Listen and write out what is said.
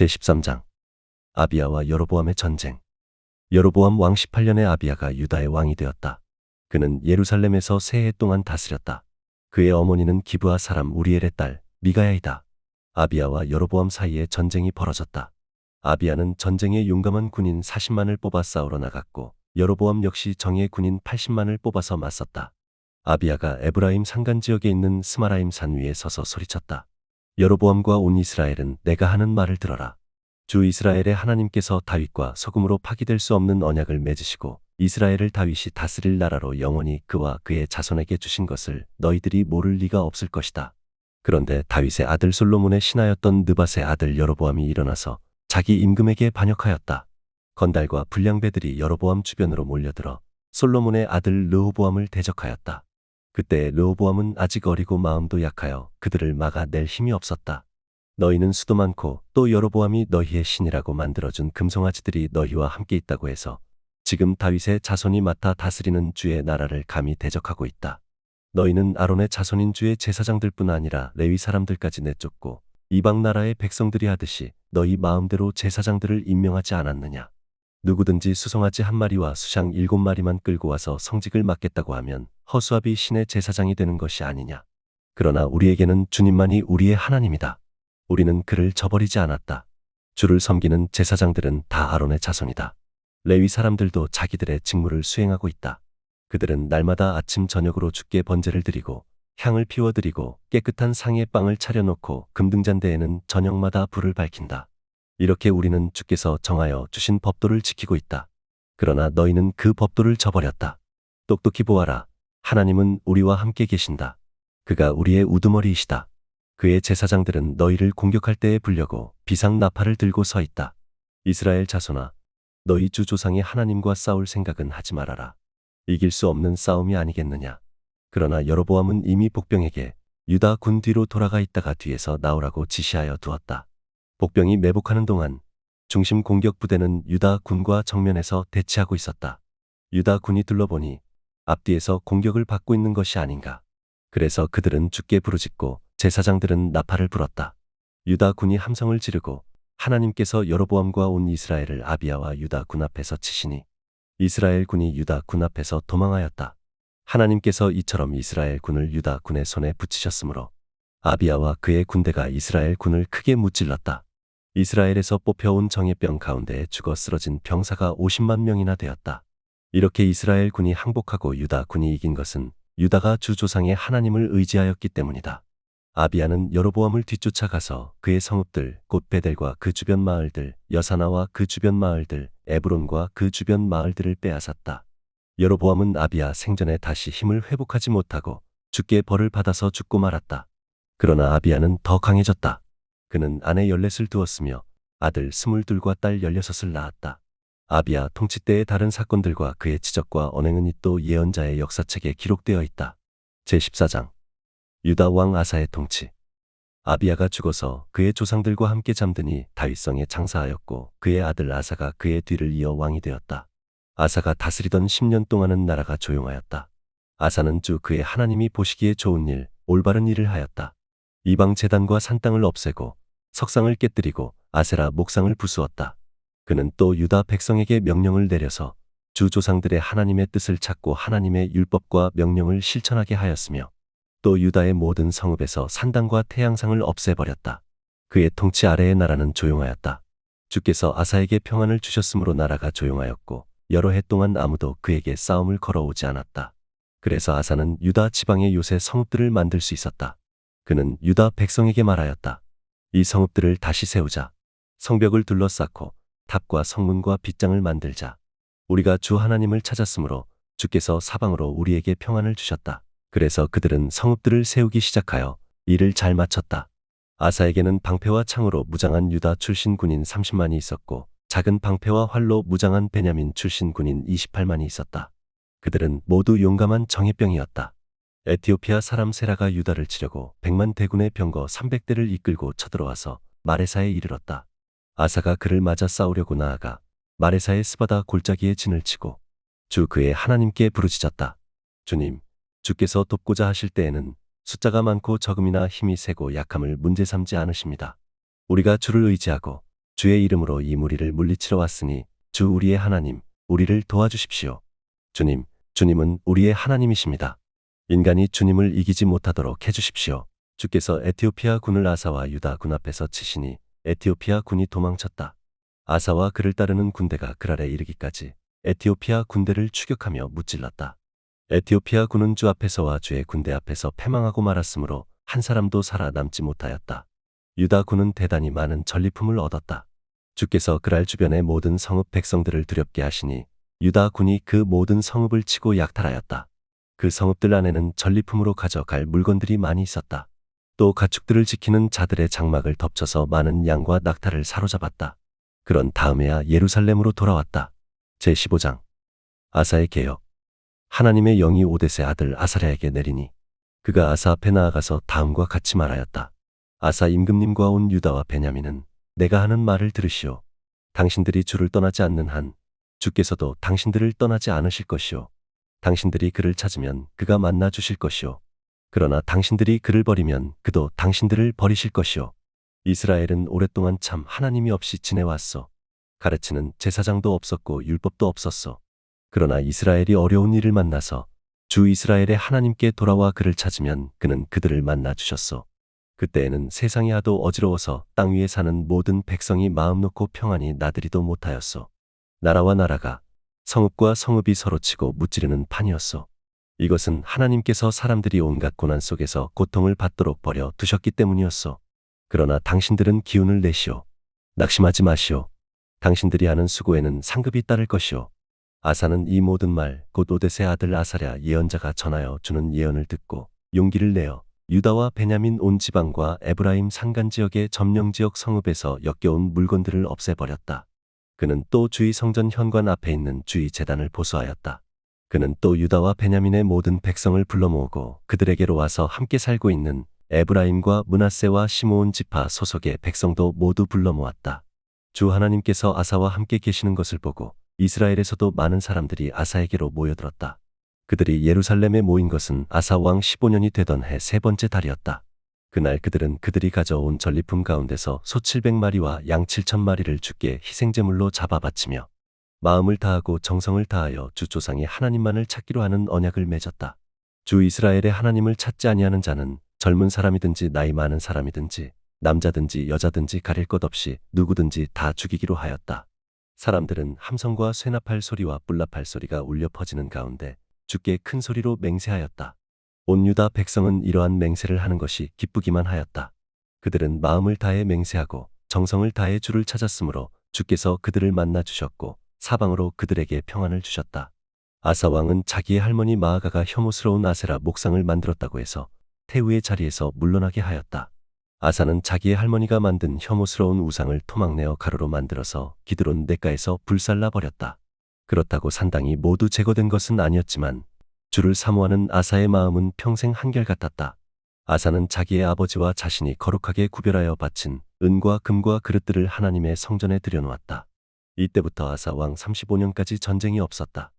제13장 아비야와 여로보암의 전쟁. 여로보암 왕 18년에 아비야가 유다의 왕이 되었다. 그는 예루살렘에서 세 해 동안 다스렸다. 그의 어머니는 기브아 사람 우리엘의 딸 미가야이다. 아비야와 여로보암 사이에 전쟁이 벌어졌다. 아비야는 전쟁에 용감한 군인 40만을 뽑아 싸우러 나갔고 여로보암 역시 정예 군인 80만을 뽑아서 맞섰다. 아비야가 에브라임 산간 지역에 있는 스마라임 산 위에 서서 소리쳤다. 여로보암과 온 이스라엘은 내가 하는 말을 들어라. 주 이스라엘의 하나님께서 다윗과 소금으로 파기될 수 없는 언약을 맺으시고 이스라엘을 다윗이 다스릴 나라로 영원히 그와 그의 자손에게 주신 것을 너희들이 모를 리가 없을 것이다. 그런데 다윗의 아들 솔로몬의 신하였던 느밧의 아들 여로보암이 일어나서 자기 임금에게 반역하였다. 건달과 불량배들이 여로보암 주변으로 몰려들어 솔로몬의 아들 르호보암을 대적하였다. 그때 르호보암은 아직 어리고 마음도 약하여 그들을 막아낼 힘이 없었다. 너희는 수도 많고 또 여로보암이 너희의 신이라고 만들어준 금송아지들이 너희와 함께 있다고 해서 지금 다윗의 자손이 맡아 다스리는 주의 나라를 감히 대적하고 있다. 너희는 아론의 자손인 주의 제사장들뿐 아니라 레위 사람들까지 내쫓고 이방 나라의 백성들이 하듯이 너희 마음대로 제사장들을 임명하지 않았느냐. 누구든지 수송아지 한 마리와 수샹 7마리만 끌고 와서 성직을 맡겠다고 하면 허수아비 신의 제사장이 되는 것이 아니냐. 그러나 우리에게는 주님만이 우리의 하나님이다. 우리는 그를 저버리지 않았다. 주를 섬기는 제사장들은 다 아론의 자손이다. 레위 사람들도 자기들의 직무를 수행하고 있다. 그들은 날마다 아침 저녁으로 주께 번제를 드리고 향을 피워드리고 깨끗한 상에 빵을 차려놓고 금등잔대에는 저녁마다 불을 밝힌다. 이렇게 우리는 주께서 정하여 주신 법도를 지키고 있다. 그러나 너희는 그 법도를 저버렸다. 똑똑히 보아라. 하나님은 우리와 함께 계신다. 그가 우리의 우두머리이시다. 그의 제사장들은 너희를 공격할 때에 불려고 비상 나팔을 들고 서 있다. 이스라엘 자손아, 너희 주 조상의 하나님과 싸울 생각은 하지 말아라. 이길 수 없는 싸움이 아니겠느냐. 그러나 여로보암은 이미 복병에게 유다 군 뒤로 돌아가 있다가 뒤에서 나오라고 지시하여 두었다. 복병이 매복하는 동안 중심 공격 부대는 유다 군과 정면에서 대치하고 있었다. 유다 군이 둘러보니 앞뒤에서 공격을 받고 있는 것이 아닌가. 그래서 그들은 주께 부르짖고 제사장들은 나팔을 불었다. 유다 군이 함성을 지르고 하나님께서 여로보암과 온 이스라엘을 아비야와 유다 군 앞에서 치시니 이스라엘 군이 유다 군 앞에서 도망하였다. 하나님께서 이처럼 이스라엘 군을 유다 군의 손에 붙이셨으므로 아비야와 그의 군대가 이스라엘 군을 크게 무찔렀다. 이스라엘에서 뽑혀온 정예병 가운데에 죽어 쓰러진 병사가 50만 명이나 되었다. 이렇게 이스라엘 군이 항복하고 유다 군이 이긴 것은 유다가 주 조상의 하나님을 의지하였기 때문이다. 아비야는 여로보암을 뒤쫓아가서 그의 성읍들 곧 베델과 그 주변 마을들, 여사나와 그 주변 마을들, 에브론과 그 주변 마을들을 빼앗았다. 여로보암은 아비야 생전에 다시 힘을 회복하지 못하고 주께 벌을 받아서 죽고 말았다. 그러나 아비야는 더 강해졌다. 그는 아내 14을 두었으며 아들 22과 딸 16을 낳았다. 아비야 통치 때의 다른 사건들과 그의 지적과 언행은 이 또 예언자의 역사책에 기록되어 있다. 제14장 유다 왕 아사의 통치. 아비야가 죽어서 그의 조상들과 함께 잠드니 다윗성에 장사하였고 그의 아들 아사가 그의 뒤를 이어 왕이 되었다. 아사가 다스리던 10년 동안은 나라가 조용하였다. 아사는 주 그의 하나님이 보시기에 좋은 일, 올바른 일을 하였다. 이방 제단과 산땅을 없애고 석상을 깨뜨리고 아세라 목상을 부수었다. 그는 또 유다 백성에게 명령을 내려서 주 조상들의 하나님의 뜻을 찾고 하나님의 율법과 명령을 실천하게 하였으며 또 유다의 모든 성읍에서 산당과 태양상을 없애버렸다. 그의 통치 아래의 나라는 조용하였다. 주께서 아사에게 평안을 주셨으므로 나라가 조용하였고 여러 해 동안 아무도 그에게 싸움을 걸어오지 않았다. 그래서 아사는 유다 지방의 요새 성읍들을 만들 수 있었다. 그는 유다 백성에게 말하였다. 이 성읍들을 다시 세우자. 성벽을 둘러싸고 탑과 성문과 빗장을 만들자. 우리가 주 하나님을 찾았으므로 주께서 사방으로 우리에게 평안을 주셨다. 그래서 그들은 성읍들을 세우기 시작하여 일을 잘 마쳤다. 아사에게는 방패와 창으로 무장한 유다 출신 군인 30만이 있었고 작은 방패와 활로 무장한 베냐민 출신 군인 28만이 있었다. 그들은 모두 용감한 정예병이었다. 에티오피아 사람 세라가 유다를 치려고 100만 대군의 병거 300대를 이끌고 쳐들어와서 마레사에 이르렀다. 아사가 그를 맞아 싸우려고 나아가 마레사의 스바다 골짜기에 진을 치고 주 그의 하나님께 부르짖었다. 주님, 주께서 돕고자 하실 때에는 숫자가 많고 적음이나 힘이 세고 약함을 문제 삼지 않으십니다. 우리가 주를 의지하고 주의 이름으로 이 무리를 물리치러 왔으니 주 우리의 하나님, 우리를 도와주십시오. 주님, 주님은 우리의 하나님이십니다. 인간이 주님을 이기지 못하도록 해주십시오. 주께서 에티오피아 군을 아사와 유다 군 앞에서 치시니 에티오피아 군이 도망쳤다. 아사와 그를 따르는 군대가 그랄에 이르기까지 에티오피아 군대를 추격하며 무찔렀다. 에티오피아 군은 주 앞에서와 주의 군대 앞에서 패망하고 말았으므로 한 사람도 살아남지 못하였다. 유다 군은 대단히 많은 전리품을 얻었다. 주께서 그랄 주변의 모든 성읍 백성들을 두렵게 하시니 유다 군이 그 모든 성읍을 치고 약탈하였다. 그 성읍들 안에는 전리품으로 가져갈 물건들이 많이 있었다. 또 가축들을 지키는 자들의 장막을 덮쳐서 많은 양과 낙타를 사로잡았다. 그런 다음에야 예루살렘으로 돌아왔다. 제15장 아사의 계역. 하나님의 영이 오뎃의 아들 아사랴에게 내리니 그가 아사 앞에 나아가서 다음과 같이 말하였다. 아사 임금님과 온 유다와 베냐민은 내가 하는 말을 들으시오. 당신들이 주를 떠나지 않는 한 주께서도 당신들을 떠나지 않으실 것이오. 당신들이 그를 찾으면 그가 만나 주실 것이오. 그러나 당신들이 그를 버리면 그도 당신들을 버리실 것이오. 이스라엘은 오랫동안 참 하나님이 없이 지내왔소. 가르치는 제사장도 없었고 율법도 없었소. 그러나 이스라엘이 어려운 일을 만나서 주 이스라엘의 하나님께 돌아와 그를 찾으면 그는 그들을 만나 주셨소. 그때에는 세상이 하도 어지러워서 땅 위에 사는 모든 백성이 마음 놓고 평안히 나들이도 못하였소. 나라와 나라가, 성읍과 성읍이 서로 치고 무찌르는 판이었소. 이것은 하나님께서 사람들이 온갖 고난 속에서 고통을 받도록 버려 두셨기 때문이었소. 그러나 당신들은 기운을 내시오. 낙심하지 마시오. 당신들이 하는 수고에는 상급이 따를 것이오. 아사는 이 모든 말, 곧 오뎃의 아들 아사랴 예언자가 전하여 주는 예언을 듣고 용기를 내어 유다와 베냐민 온 지방과 에브라임 산간 지역의 점령지역 성읍에서 역겨운 물건들을 없애버렸다. 그는 또 주의 성전 현관 앞에 있는 주의 제단을 보수하였다. 그는 또 유다와 베냐민의 모든 백성을 불러 모으고 그들에게로 와서 함께 살고 있는 에브라임과 므낫세와 시므온 지파 소속의 백성도 모두 불러 모았다. 주 하나님께서 아사와 함께 계시는 것을 보고 이스라엘에서도 많은 사람들이 아사에게로 모여들었다. 그들이 예루살렘에 모인 것은 아사 왕 15년이 되던 해 세 번째 달이었다. 그날 그들은 그들이 가져온 전리품 가운데서 소 700마리와 양 7,000마리를 주께 희생제물로 잡아 바치며 마음을 다하고 정성을 다하여 주 조상의 하나님만을 찾기로 하는 언약을 맺었다. 주 이스라엘의 하나님을 찾지 아니하는 자는 젊은 사람이든지 나이 많은 사람이든지 남자든지 여자든지 가릴 것 없이 누구든지 다 죽이기로 하였다. 사람들은 함성과 쇠납할 소리와 뿔납할 소리가 울려 퍼지는 가운데 주께 큰 소리로 맹세하였다. 온 유다 백성은 이러한 맹세를 하는 것이 기쁘기만 하였다. 그들은 마음을 다해 맹세하고 정성을 다해 주를 찾았으므로 주께서 그들을 만나 주셨고 사방으로 그들에게 평안을 주셨다. 아사 왕은 자기의 할머니 마아가가 혐오스러운 아세라 목상을 만들었다고 해서 태우의 자리에서 물러나게 하였다. 아사는 자기의 할머니가 만든 혐오스러운 우상을 토막내어 가루로 만들어서 기드론 냇가에서 불살라 버렸다. 그렇다고 산당이 모두 제거된 것은 아니었지만 주를 사모하는 아사의 마음은 평생 한결같았다. 아사는 자기의 아버지와 자신이 거룩하게 구별하여 바친 은과 금과 그릇들을 하나님의 성전에 들여놓았다. 이때부터 아사 왕 35년까지 전쟁이 없었다.